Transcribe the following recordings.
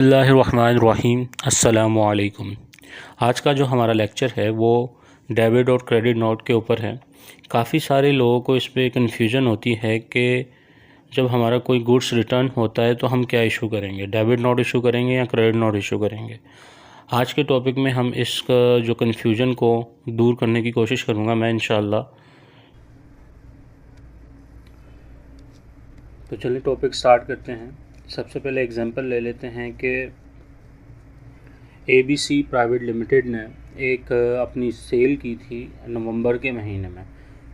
बिस्मिल्लाहिर्रहमानिर्रहीम अस्सलामुअलैकुम। आज का जो हमारा लेक्चर है वो डेबिट और क्रेडिट नोट के ऊपर है। काफ़ी सारे लोगों को इस पे कन्फ्यूजन होती है कि जब हमारा कोई गुड्स रिटर्न होता है तो हम क्या इशू करेंगे, डेबिट नोट इशू करेंगे या क्रेडिट नोट इशू करेंगे। आज के टॉपिक में हम इसका जो कन्फ्यूजन को दूर करने की कोशिश करूँगा मैं इंशाअल्लाह। तो चलिए टॉपिक स्टार्ट करते हैं। सबसे पहले एग्जांपल ले लेते हैं कि ABC प्राइवेट लिमिटेड ने एक अपनी सेल की थी नवंबर के महीने में।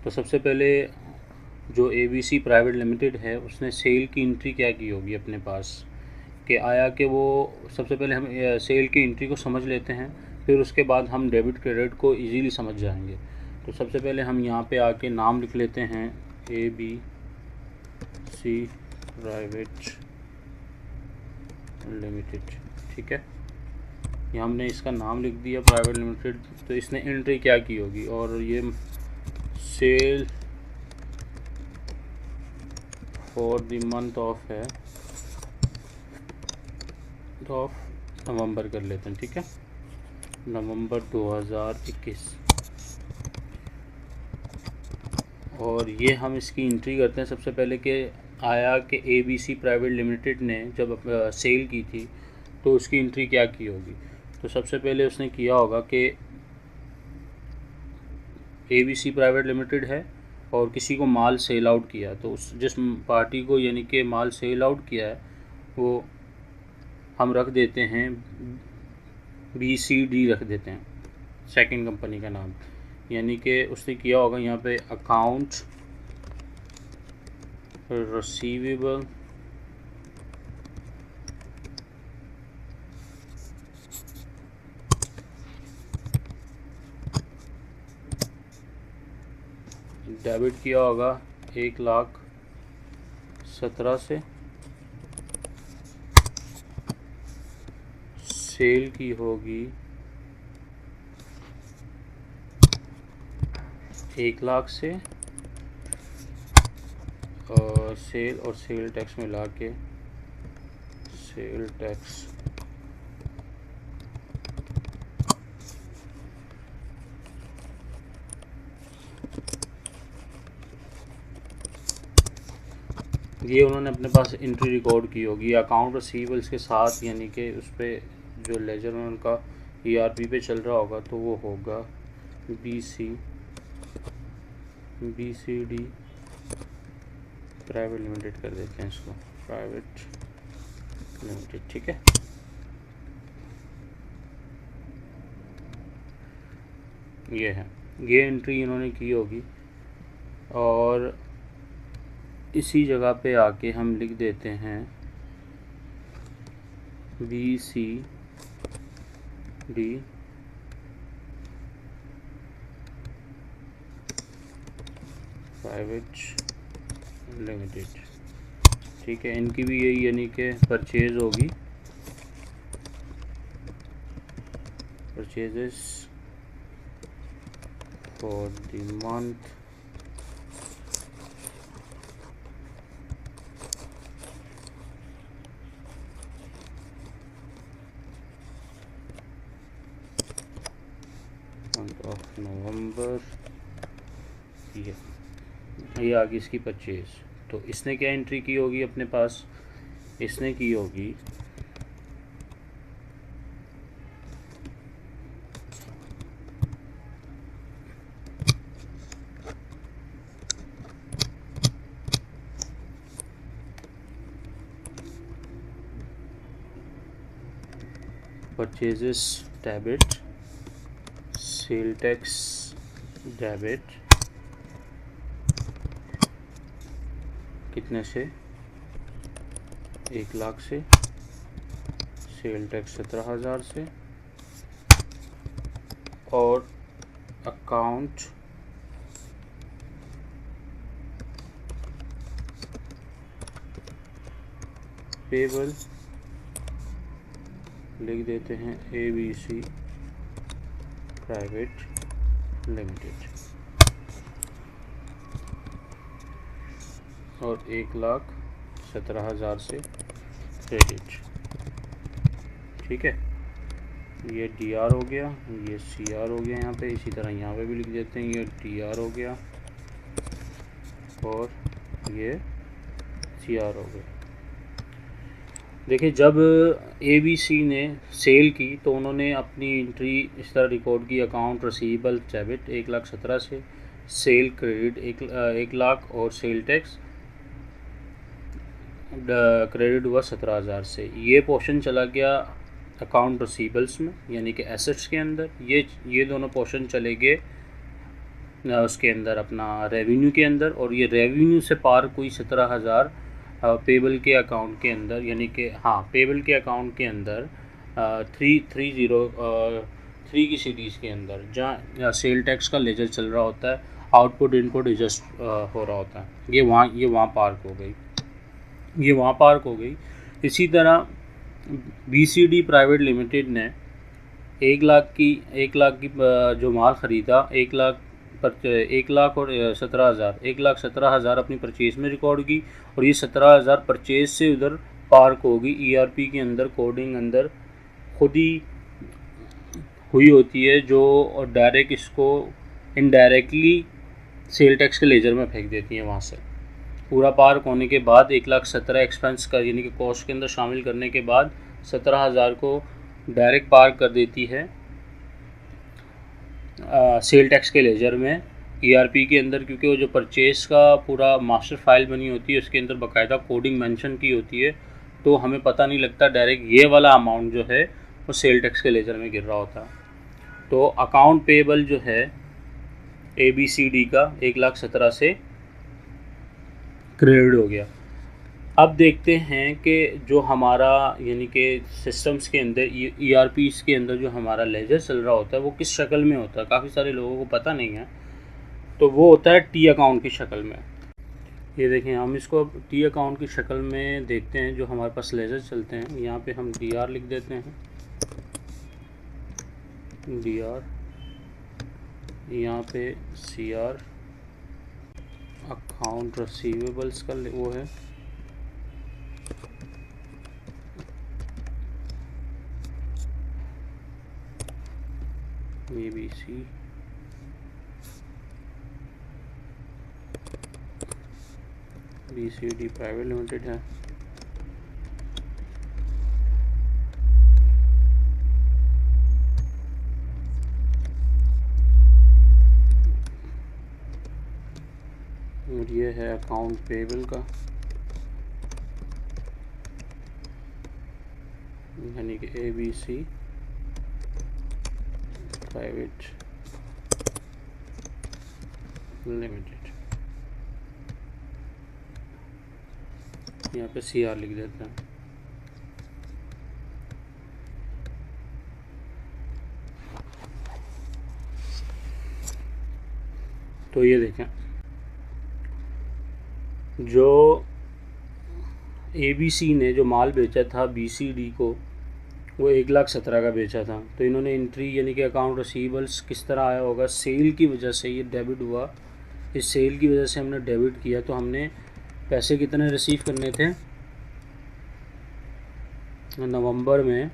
तो सबसे पहले जो ABC प्राइवेट लिमिटेड है उसने सेल की एंट्री क्या की होगी अपने पास कि आया कि वो सबसे पहले हम सेल की एंट्री को समझ लेते हैं, फिर उसके बाद हम डेबिट क्रेडिट को इजीली समझ जाएंगे। तो सबसे पहले हम यहाँ पे आके नाम लिख लेते हैं ABC प्राइवेट लिमिटेड। ठीक है, ये हमने इसका नाम लिख दिया प्राइवेट लिमिटेड। तो इसने एंट्री क्या की होगी, और ये sale for the month of है ऑफ नवंबर कर लेते हैं। ठीक है, नवंबर 2021। और ये हम इसकी एंट्री करते हैं सबसे पहले कि आया कि ABC प्राइवेट लिमिटेड ने जब सेल की थी तो उसकी एंट्री क्या की होगी। तो सबसे पहले उसने किया होगा कि ABC प्राइवेट लिमिटेड है और किसी को माल सेल आउट किया, तो उस जिस पार्टी को यानी कि माल सेल आउट किया है वो हम रख देते हैं BCD रख देते हैं, सेकंड कंपनी का नाम। यानी कि उसने किया होगा यहाँ पे अकाउंट रिसीवेबल डेबिट किया होगा 1,17,000 से, सेल की होगी 1,00,000 से, और सेल टैक्स मिला के सेल टैक्स ये उन्होंने अपने पास एंट्री रिकॉर्ड की होगी अकाउंट रिसीवेबल्स के साथ, यानी कि उस पर जो लेजर उनका ERP पे चल रहा होगा तो वो होगा BCD प्राइवेट लिमिटेड कर देते हैं इसको, प्राइवेट लिमिटेड। ठीक है, ये है, ये एंट्री इन्होंने की होगी। और इसी जगह पे आके हम लिख देते हैं BCD प्राइवेट लिमिटेड। ठीक है, इनकी भी यही यानी कि परचेज होगी, purchases for the month of November. ये आ गई इसकी परचेज। तो इसने क्या एंट्री की होगी अपने पास, इसने की होगी purchases debit, sale tax debit, कितने से 1,00,000 से, सेल टैक्स 17,000 से, और अकाउंट पेबल लिख देते हैं ABC प्राइवेट लिमिटेड, और 1,17,000 से क्रेडिट। ठीक है, ये DR हो गया, ये CR हो गया यहाँ पे, इसी तरह यहाँ पे भी लिख देते हैं, ये DR हो गया और ये CR हो गया। देखिए, जब ABC ने सेल की तो उन्होंने अपनी एंट्री इस तरह रिकॉर्ड की, अकाउंट रिसीवेबल डेबिट 1,17,000 से, सेल क्रेडिट 1 लाख और सेल टैक्स क्रेडिट हुआ 17,000 से। ये पोर्शन चला गया अकाउंट रिसीवेबल्स में, यानी कि एसेट्स के अंदर। ये दोनों पोर्शन चले गए उसके अंदर अपना रेवेन्यू के अंदर, और ये रेवेन्यू से पार कोई 17,000 पेबल के अकाउंट के अंदर, यानी कि पेबल के अकाउंट के अंदर 303 की सीरीज़ के अंदर, जहाँ सेल टैक्स का लेजर चल रहा होता है, आउटपुट इनपुट एडजस्ट हो रहा होता है। ये वहाँ पार्क हो गई। इसी तरह BCD प्राइवेट लिमिटेड ने 1 लाख की जो माल ख़रीदा, 1 लाख और 17,000, 1,17,000 अपनी परचेज़ में रिकॉर्ड की, और ये 17,000 परचेज़ से उधर पार्क होगी ERP के अंदर, कोडिंग अंदर खुद ही हुई होती है, जो डायरेक्ट इसको इनडायरेक्टली सेल टैक्स के लेजर में फेंक देती है। वहाँ से पूरा पार्क होने के बाद 1,17,000 एक्सपेंस का, यानी कि कॉस्ट के अंदर शामिल करने के बाद 17,000 को डायरेक्ट पार्क कर देती है सेल टैक्स के लेजर में ERP के अंदर, क्योंकि वो जो परचेस का पूरा मास्टर फाइल बनी होती है उसके अंदर बाकायदा कोडिंग मेंशन की होती है, तो हमें पता नहीं लगता, डायरेक्ट ये वाला अमाउंट जो है वो सेल टैक्स के लेजर में गिर रहा होता। तो अकाउंट पेबल जो है ABCD का 1,17,000 से क्रेडिट हो गया। अब देखते हैं कि जो हमारा, यानी कि सिस्टम्स के अंदर ERPs के अंदर जो हमारा लेजर चल रहा होता है वो किस शक्ल में होता है। काफ़ी सारे लोगों को पता नहीं है, तो वो होता है T अकाउंट की शक्ल में। ये देखें, हम इसको अब T अकाउंट की शक्ल में देखते हैं। जो हमारे पास लेजर चलते हैं, यहाँ पे हम DR लिख देते हैं, DR, यहाँ पे CR, अकाउंट रिसीवेबल्स का वो है, ABC, BCD प्राइवेट लिमिटेड है, और ये है अकाउंट पेबल का, यानी कि ABC प्राइवेट लिमिटेड। यहाँ पे CR लिख देते हैं। तो ये देखें, जो ABC ने जो माल बेचा था BCD को, वो 1,17,000 का बेचा था। तो इन्होंने एंट्री, यानी कि अकाउंट रिसीवेबल्स किस तरह आया होगा, सेल की वजह से ये डेबिट हुआ। इस सेल की वजह से हमने डेबिट किया, तो हमने पैसे कितने रिसीव करने थे नवंबर में,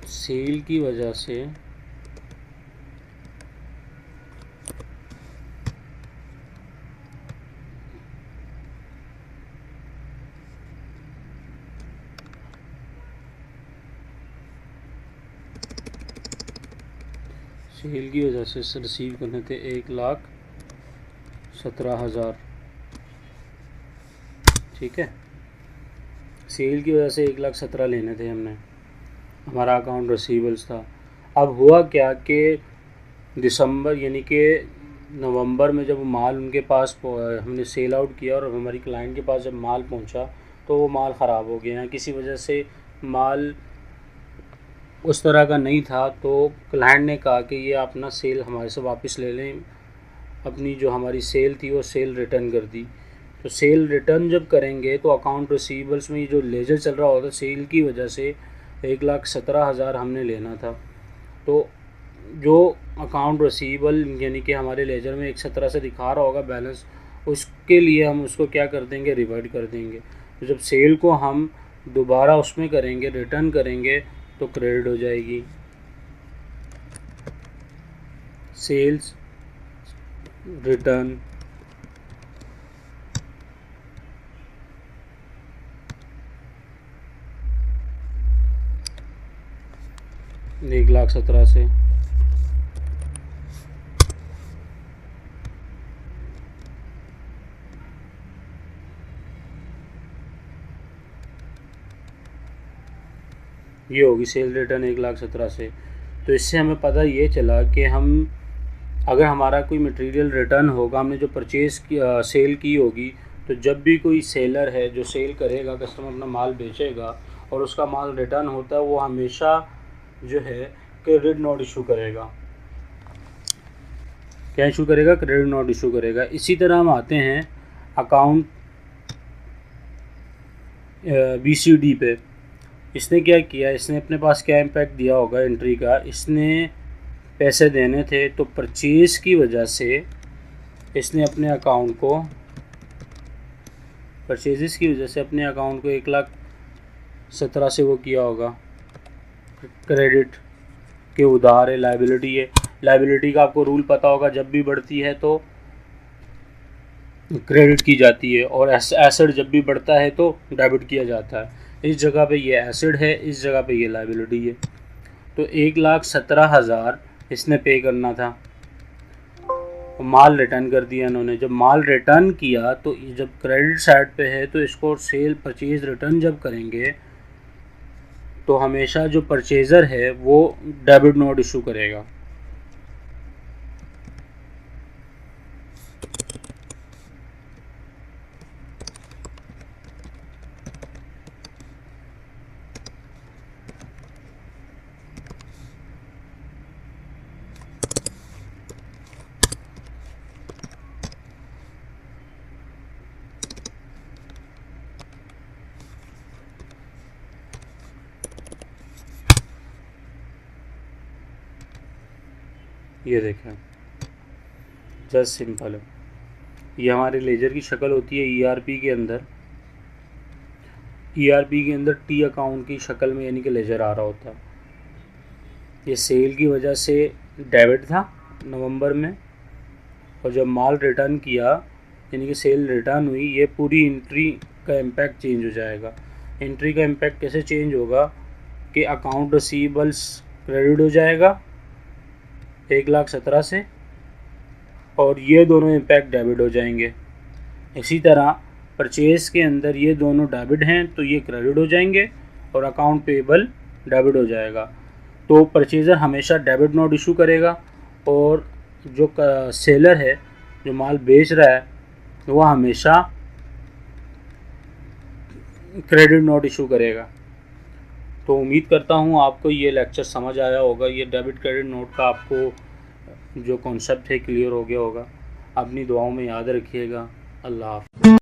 सेल की वजह से रिसीव करने थे 1,17,000। ठीक है, सेल की वजह से 1,17,000 लेने थे हमने, हमारा अकाउंट रिसीवेबल्स था। अब हुआ क्या कि दिसंबर, यानी कि नवंबर में जब माल उनके पास हमने सेल आउट किया और हमारी क्लाइंट के पास जब माल पहुंचा तो वो माल ख़राब हो गया, किसी वजह से माल उस तरह का नहीं था। तो क्लाइंट ने कहा कि ये अपना सेल हमारे से वापस ले लें। अपनी जो हमारी सेल थी वो सेल रिटर्न कर दी। तो सेल रिटर्न जब करेंगे तो अकाउंट रिसीवेबल्स में जो लेजर चल रहा होता, सेल की वजह से 1,17,000 हमने लेना था। तो जो अकाउंट रिसीवेबल, यानी कि हमारे लेजर में 1,17,000 से दिखा रहा होगा बैलेंस, उसके लिए हम उसको क्या कर देंगे, रिवर्ट कर देंगे। तो जब सेल को हम दोबारा उसमें करेंगे, रिटर्न करेंगे, तो क्रेडिट हो जाएगी। सेल्स रिटर्न $1,17,000 से ये होगी सेल रिटर्न 1,17,000 से। तो इससे हमें पता ये चला कि हम अगर हमारा कोई मटेरियल रिटर्न होगा, हमने जो परचेज़ की सेल की होगी, तो जब भी कोई सेलर है जो सेल करेगा, कस्टमर अपना माल बेचेगा और उसका माल रिटर्न होता है, वो हमेशा जो है क्रेडिट नोट इशू करेगा। क्या इशू करेगा? क्रेडिट नोट इशू करेगा। इसी तरह हम आते हैं अकाउंट BCD पे। इसने क्या किया, इसने अपने पास क्या इम्पैक्ट दिया होगा एंट्री का, इसने पैसे देने थे तो परचेज़ की वजह से इसने अपने अकाउंट को परचेज़ की वजह से अपने अकाउंट को 1,17,000 से वो किया होगा क्रेडिट के उधार है, लाइबिलिटी है। लाइबिलिटी का आपको रूल पता होगा, जब भी बढ़ती है तो क्रेडिट की जाती है और एसेट जब भी बढ़ता है तो डेबिट किया जाता है। इस जगह पे ये एसेट है, इस जगह पे ये लाइबिलिटी है। तो 1,17,000 इसने पे करना था, माल रिटर्न कर दिया इन्होंने। जब माल रिटर्न किया तो जब क्रेडिट साइड पे है तो इसको सेल परचेज रिटर्न जब करेंगे तो हमेशा जो परचेज़र है वो डेबिट नोट इशू करेगा। ये देखें, जस्ट सिंपल है। ये हमारे लेजर की शक्ल होती है ERP के अंदर। ERP के अंदर T अकाउंट की शक्ल में यानी कि लेजर आ रहा होता है। ये सेल की वजह से डेबिट था नवंबर में, और जब माल रिटर्न किया यानी कि सेल रिटर्न हुई, ये पूरी एंट्री का इम्पैक्ट चेंज हो जाएगा। एंट्री का इम्पैक्ट कैसे चेंज होगा कि अकाउंट रिसीवेबल्स क्रेडिट हो जाएगा 1,17,000 से, और ये दोनों इम्पैक्ट डेबिट हो जाएंगे। इसी तरह परचेज़ के अंदर ये दोनों डेबिट हैं तो ये क्रेडिट हो जाएंगे और अकाउंट पेबल डेबिट हो जाएगा। तो परचेज़र हमेशा डेबिट नोट इशू करेगा और जो सेलर है जो माल बेच रहा है वो हमेशा क्रेडिट नोट इशू करेगा। तो उम्मीद करता हूँ आपको ये लेक्चर समझ आया होगा। ये डेबिट क्रेडिट नोट का आपको जो कॉन्सेप्ट है क्लियर हो गया होगा। अपनी दुआओं में याद रखिएगा। अल्लाह हाफ़िज़।